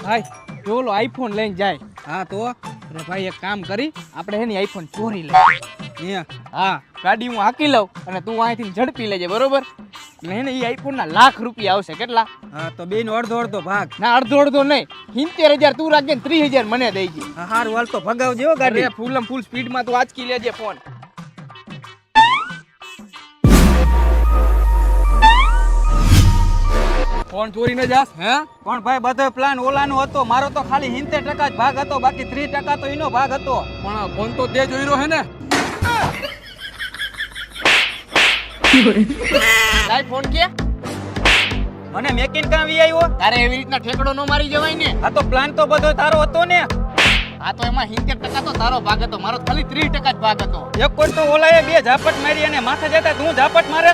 ભાઈ જો ઓલો આઈફોન લઈને જાય. હા તો અરે ભાઈ એક કામ કરી આપણે એની આઈફોન ચોરી લઈએ. અહીંયા હા ગાડી હું હાકી લઉં અને તું અહીંથી ઝડપી લેજે બરોબર. એટલે એને એ આઈફોન ના ₹1,00,000 આવશે. કેટલા? હા તો બેનો અડધો અડધો ભાગ. ના અડધો અડધો નહીં, 70,000 તું રાખજે ને 30,000 મને દેજે. હા હારું હાલ તો ભગાવજે હો ગાડી. અરે ફૂલ સ્પીડમાં તું આંચકી લેજે ફોન. ફોન ચોરીને જાસ હે? પણ ભાઈ બધો પ્લાન ઓલાનો હતો, મારો તો ખાલી 70% જ ભાગ હતો, બાકી 30% તો એનો ભાગ હતો. પણ ફોન તો તે જોઈ રહ્યો હે ને? લાય ફોન કે મને મેકિન કાં વી આવ્યો? તારે એવી રીતના ઠેકડો ન મારી જવાય ને. આ તો પ્લાન તો બધો તારો હતો ને. આ તો એમાં 70% તો તારો ભાગ હતો, મારો ખાલી 30% જ ભાગ હતો. એક કોઈ તો ઓલાએ 2 ઝાપટ મારી અને માથે જતા તું ઝાપટ મારે.